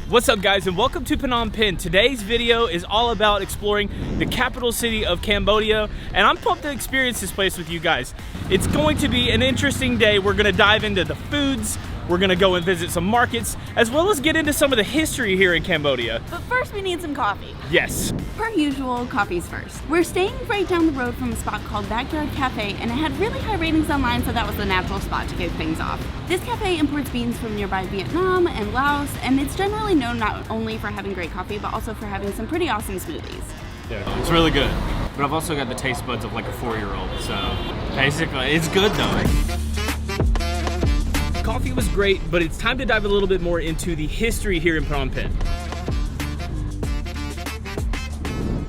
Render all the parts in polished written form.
What's up guys, and welcome to Phnom Penh. Today's video is all about exploring the capital city of Cambodia, and I'm pumped to experience this place with you guys. It's going to be an interesting day. We're gonna dive into the foods, we're gonna go and visit some markets, as well as get into some of the history here in Cambodia. But first we need some coffee. Yes. Per usual, coffee's first. We're staying right down the road from a spot called Backyard Cafe, and it had really high ratings online, so that was the natural spot to kick things off. This cafe imports beans from nearby Vietnam and Laos, and it's generally known not only for having great coffee, but also for having some pretty awesome smoothies. Yeah, it's really good. But I've also got the taste buds of like a 4-year-old, so basically it's good though. Coffee was great, but it's time to dive a little bit more into the history here in Phnom Penh.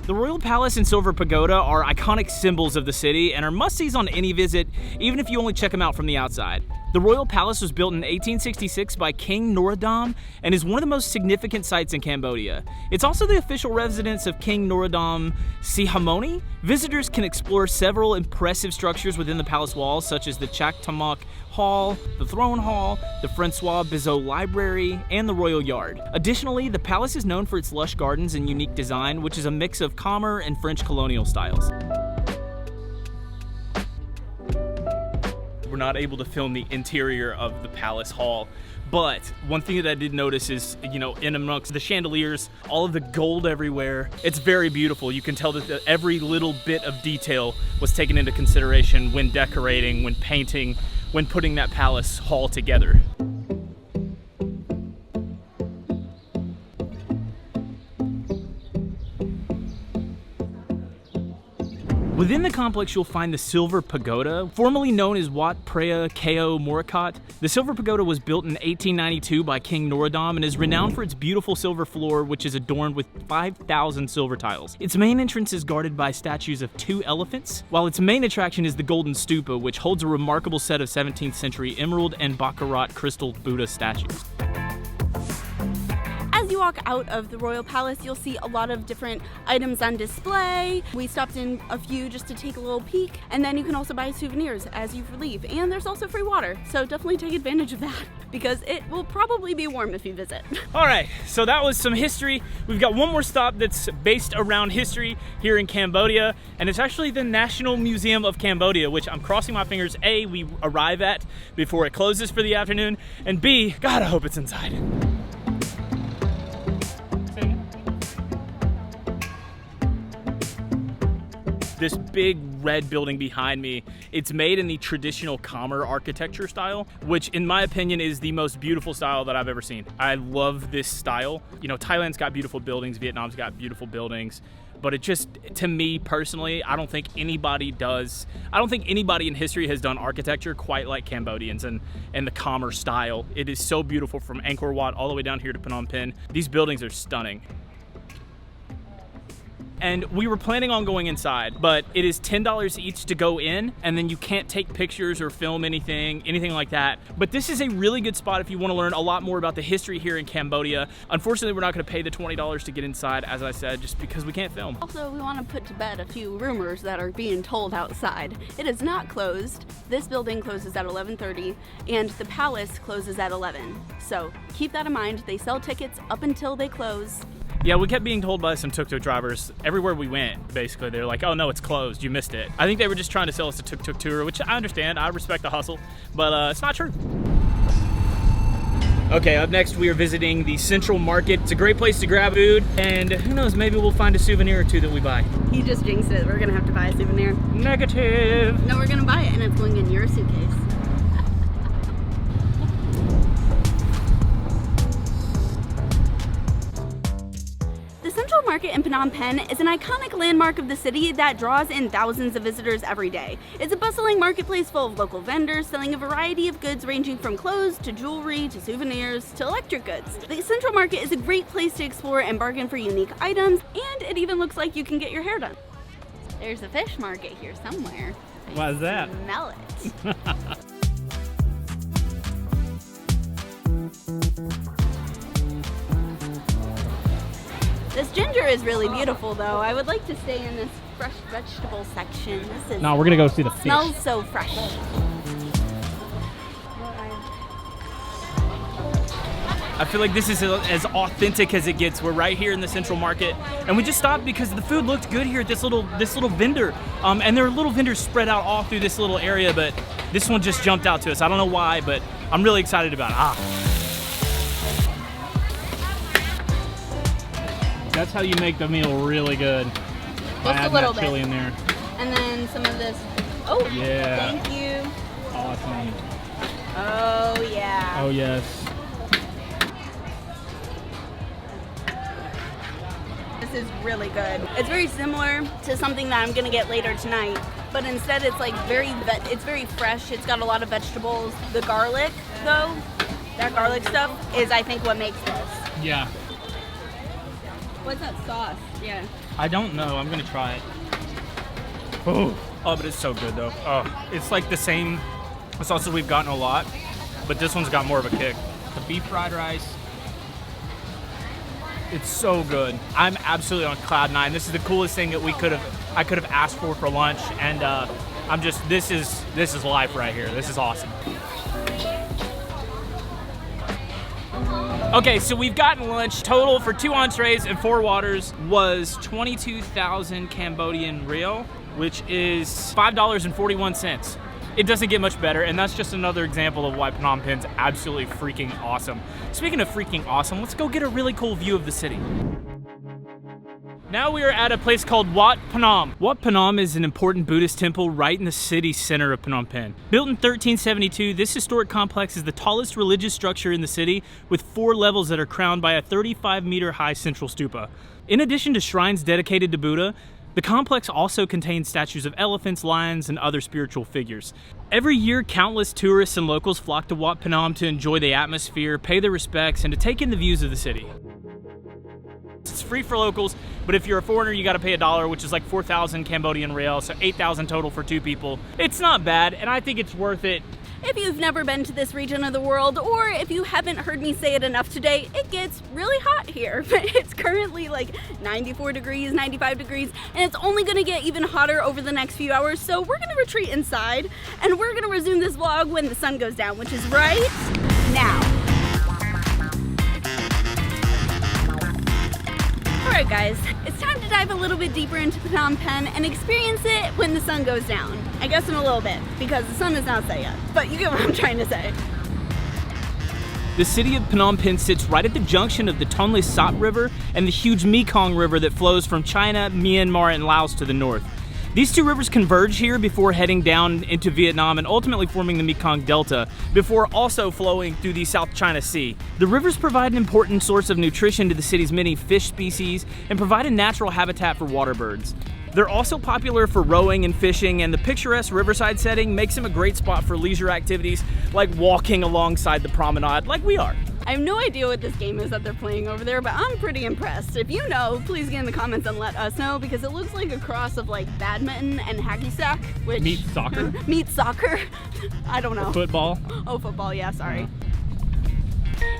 The Royal Palace and Silver Pagoda are iconic symbols of the city and are must-sees on any visit, even if you only check them out from the outside. The Royal Palace was built in 1866 by King Norodom and is one of the most significant sites in Cambodia. It's also the official residence of King Norodom Sihamoni. Visitors can explore several impressive structures within the palace walls, such as the Chak Tamak Hall, the Throne Hall, the Francois Bizot Library, and the Royal Yard. Additionally, the palace is known for its lush gardens and unique design, which is a mix of Khmer and French colonial styles. We're not able to film the interior of the palace hall, but one thing that I did notice is, in amongst the chandeliers, all of the gold everywhere, it's very beautiful. You can tell that every little bit of detail was taken into consideration when decorating, when painting, when putting that palace hall together. Within the complex, you'll find the Silver Pagoda, formerly known as Wat Phra Keo Morakot. The Silver Pagoda was built in 1892 by King Norodom and is renowned for its beautiful silver floor, which is adorned with 5,000 silver tiles. Its main entrance is guarded by statues of 2 elephants, while its main attraction is the Golden Stupa, which holds a remarkable set of 17th century emerald and baccarat crystal Buddha statues. As you walk out of the Royal Palace, you'll see a lot of different items on display. We stopped in a few just to take a little peek, and then you can also buy souvenirs as you leave. And there's also free water, so definitely take advantage of that because it will probably be warm if you visit. All right, so that was some history. We've got one more stop that's based around history here in Cambodia, and it's actually the National Museum of Cambodia, which I'm crossing my fingers, A, we arrive at before it closes for the afternoon, and B, God, I hope it's inside. This big red building behind me, it's made in the traditional Khmer architecture style, which in my opinion is the most beautiful style that I've ever seen. I love this style. Thailand's got beautiful buildings, Vietnam's got beautiful buildings, but it just, to me personally, I don't think anybody in history has done architecture quite like Cambodians and the Khmer style. It is so beautiful from Angkor Wat all the way down here to Phnom Penh. These buildings are stunning. And we were planning on going inside, but it is $10 each to go in, and then you can't take pictures or film anything like that. But this is a really good spot if you want to learn a lot more about the history here in Cambodia. Unfortunately, we're not going to pay the $20 to get inside, as I said, just because we can't film. Also, we want to put to bed a few rumors that are being told outside. It is not closed. This building closes at 11:30, and the palace closes at 11. So keep that in mind. They sell tickets up until they close. Yeah, we kept being told by some tuk-tuk drivers everywhere we went, basically. They're like, oh no, it's closed, you missed it. I think they were just trying to sell us a tuk-tuk tour, which I understand, I respect the hustle, but it's not true. Okay, up next we are visiting the Central Market. It's a great place to grab food, and who knows, maybe we'll find a souvenir or two that we buy. You just jinxed it, we're gonna have to buy a souvenir. Negative. No, we're gonna buy it, and it's going in your suitcase. The Central Market in Phnom Penh is an iconic landmark of the city that draws in thousands of visitors every day. It's a bustling marketplace full of local vendors selling a variety of goods ranging from clothes to jewelry to souvenirs to electric goods. The Central Market is a great place to explore and bargain for unique items, and it even looks like you can get your hair done. There's a fish market here somewhere. Why is that? Smell it. This ginger is really beautiful though. I would like to stay in this fresh vegetable section. This is No, we're gonna go see the fish. Smells so fresh. I feel like this is as authentic as it gets. We're right here in the Central Market, and we just stopped because the food looked good here at this little vendor. And there are little vendors spread out all through this little area, but this one just jumped out to us. I don't know why, but I'm really excited about it. That's how you make the meal really good. Just a little bit. Chili in there. And then some of this. Oh, yeah. Thank you. Awesome. Oh, yeah. Oh, yes. This is really good. It's very similar to something that I'm gonna get later tonight, but instead it's like it's very fresh. It's got a lot of vegetables. The garlic, though, that garlic stuff is, I think, what makes this. Yeah. What's that sauce? Yeah. I don't know. I'm gonna try it. Oh, but it's so good though. Oh, it's like the same sauces we've gotten a lot, but this one's got more of a kick. The beef fried rice. It's so good. I'm absolutely on cloud nine. This is the coolest thing that I could have asked for lunch, and this is life right here. This is awesome. Okay, so we've gotten lunch. Total for 2 entrees and 4 waters was 22,000 Cambodian riel, which is $5.41. It doesn't get much better, and that's just another example of why Phnom Penh's absolutely freaking awesome. Speaking of freaking awesome, let's go get a really cool view of the city. Now we are at a place called Wat Phnom. Wat Phnom is an important Buddhist temple right in the city center of Phnom Penh. Built in 1372, this historic complex is the tallest religious structure in the city, with 4 levels that are crowned by a 35-meter high central stupa. In addition to shrines dedicated to Buddha, the complex also contains statues of elephants, lions, and other spiritual figures. Every year, countless tourists and locals flock to Wat Phnom to enjoy the atmosphere, pay their respects, and to take in the views of the city. It's free for locals, but if you're a foreigner, you gotta pay $1, which is like 4,000 Cambodian riel, so 8,000 total for 2 people. It's not bad, and I think it's worth it. If you've never been to this region of the world, or if you haven't heard me say it enough today, it gets really hot here. It's currently like 94 degrees, 95 degrees, and it's only gonna get even hotter over the next few hours, so we're gonna retreat inside, and we're gonna resume this vlog when the sun goes down, which is right now. Alright guys, it's time to dive a little bit deeper into Phnom Penh and experience it when the sun goes down. I guess in a little bit, because the sun is not set yet, but you get what I'm trying to say. The city of Phnom Penh sits right at the junction of the Tonle Sap River and the huge Mekong River that flows from China, Myanmar, and Laos to the north. These 2 rivers converge here before heading down into Vietnam and ultimately forming the Mekong Delta, before also flowing through the South China Sea. The rivers provide an important source of nutrition to the city's many fish species and provide a natural habitat for water birds. They're also popular for rowing and fishing, and the picturesque riverside setting makes them a great spot for leisure activities like walking alongside the promenade like we are. I have no idea what this game is that they're playing over there, but I'm pretty impressed. If you know, please get in the comments and let us know, because it looks like a cross of like badminton and hacky sack, which meets soccer. Meets soccer. I don't know. Or football. Oh, football. Yeah, sorry.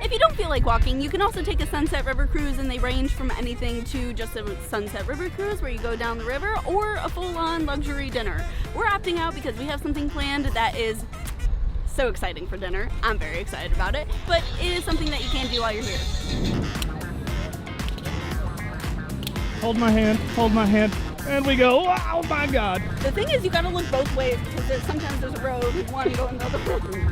If you don't feel like walking, you can also take a Sunset River cruise, and they range from anything to just a Sunset River cruise where you go down the river, or a full-on luxury dinner. We're opting out because we have something planned that is so exciting for dinner. I'm very excited about it, but it is something that you can do while you're here. Hold my hand, and we go. Oh my God. The thing is, you gotta look both ways, because sometimes there's a road, and one going the other way.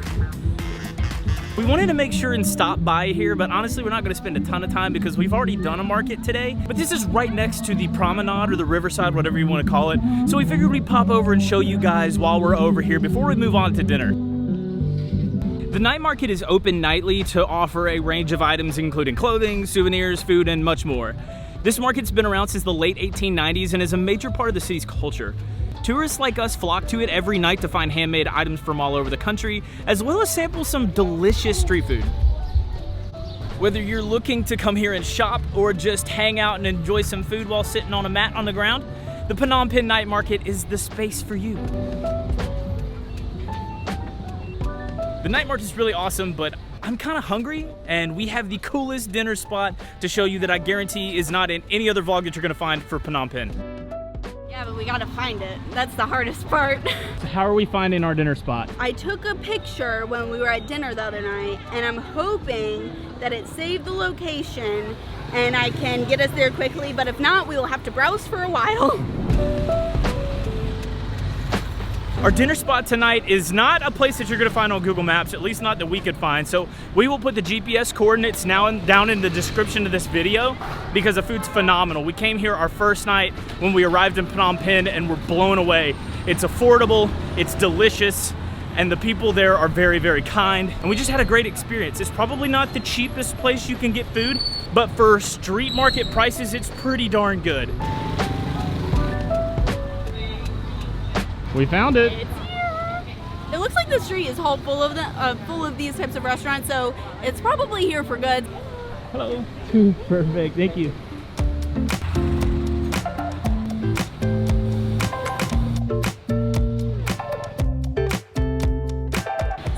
We wanted to make sure and stop by here, but honestly, we're not gonna spend a ton of time because we've already done a market today. But this is right next to the promenade or the riverside, whatever you wanna call it. So we figured we'd pop over and show you guys while we're over here before we move on to dinner. The night market is open nightly to offer a range of items including clothing, souvenirs, food, and much more. This market's been around since the late 1890s and is a major part of the city's culture. Tourists like us flock to it every night to find handmade items from all over the country, as well as sample some delicious street food. Whether you're looking to come here and shop or just hang out and enjoy some food while sitting on a mat on the ground, the Phnom Penh Night Market is the space for you. The night market is really awesome, but I'm kind of hungry, and we have the coolest dinner spot to show you that I guarantee is not in any other vlog that you're gonna find for Phnom Penh. Yeah, but but we gotta find it. That's the hardest part. So how are we finding our dinner spot? I took a picture when we were at dinner the other night, and I'm hoping that it saved the location and I can get us there quickly, but if not, we will have to browse for a while. Our dinner spot tonight is not a place that you're gonna find on Google Maps, at least not that we could find. So we will put the GPS coordinates now down in the description of this video because the food's phenomenal. We came here our first night when we arrived in Phnom Penh and we're blown away. It's affordable, it's delicious, and the people there are very, very kind. And we just had a great experience. It's probably not the cheapest place you can get food, but for street market prices, it's pretty darn good. We found it. It's here. It looks like the street is all full of these types of restaurants, so it's probably here for good. Hello. Perfect. Thank you.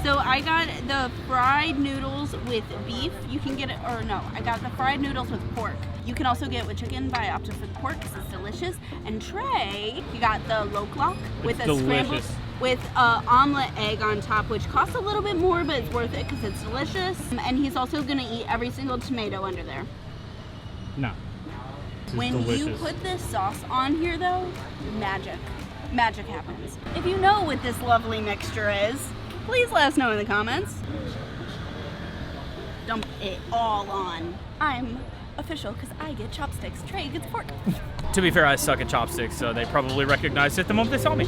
So I got the fried noodles with beef. You can get it, or no, I got the fried noodles with pork. You can also get it with chicken, but I opted for the pork because it's delicious. And Trey, you got the loklok with a scrambled, with omelet egg on top, which costs a little bit more, but it's worth it because it's delicious. And he's also gonna eat every single tomato under there. No. When you put this sauce on here though, magic. Magic happens. If you know what this lovely mixture is, please let us know in the comments. Dump it all on. I'm official because I get chopsticks. Trey gets a fork. To be fair, I suck at chopsticks, so they probably recognized it the moment they saw me.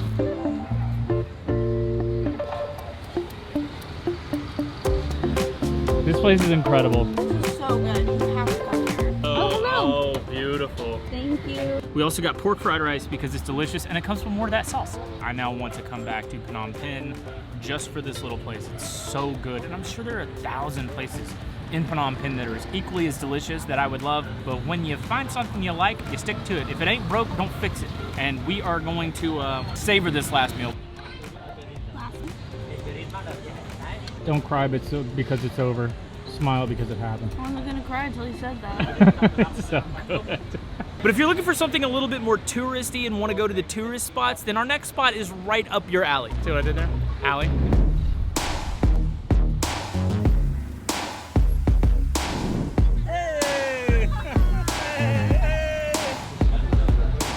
This place is incredible. This is so good. You have to come here. Oh, hello. Oh, beautiful. Thank you. We also got pork fried rice because it's delicious and it comes with more of that sauce. I now want to come back to Phnom Penh just for this little place. It's so good, and I'm sure there are 1,000 places in Phnom Penh that are equally as delicious that I would love, but when you find something you like, you stick to it. If it ain't broke, don't fix it. And we are going to savor this last meal. Don't cry because it's over. Smile because it happened. I wasn't gonna cry until he said that. It's so good. But if you're looking for something a little bit more touristy and want to go to the tourist spots, then our next spot is right up your alley. See what I did there? Alley.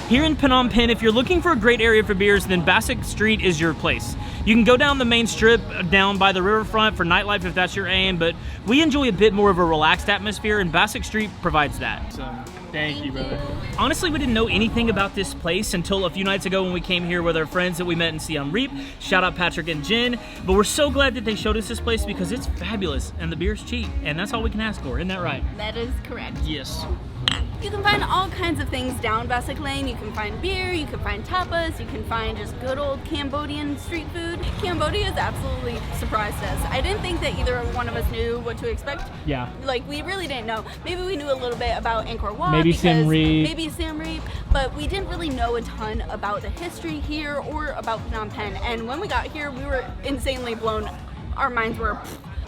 Here in Phnom Penh, if you're looking for a great area for beers, then BASSAC Street is your place. You can go down the main strip, down by the riverfront for nightlife if that's your aim, but we enjoy a bit more of a relaxed atmosphere, and BASSAC Street provides that. So, thank you, brother. Honestly, we didn't know anything about this place until a few nights ago when we came here with our friends that we met in Siem Reap. Shout out Patrick and Jen. But we're so glad that they showed us this place because it's fabulous and the beer's cheap, and that's all we can ask for. Isn't that right? That is correct. Yes. You can find all kinds of things down BASSAC Lane. You can find beer, you can find tapas, you can find just good old Cambodian street food. Cambodia has absolutely surprised us. I didn't think that either one of us knew what to expect. Yeah. Like, we really didn't know. Maybe we knew a little bit about Angkor Wat. Maybe Siem Reap. Maybe Siem Reap, but we didn't really know a ton about the history here or about Phnom Penh. And when we got here, we were insanely blown. Our minds were...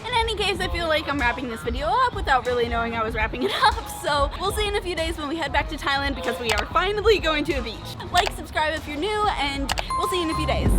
In any case, I feel like I'm wrapping this video up without really knowing I was wrapping it up. So we'll see in a few days when we head back to Thailand because we are finally going to a beach. Like, subscribe if you're new, and we'll see you in a few days.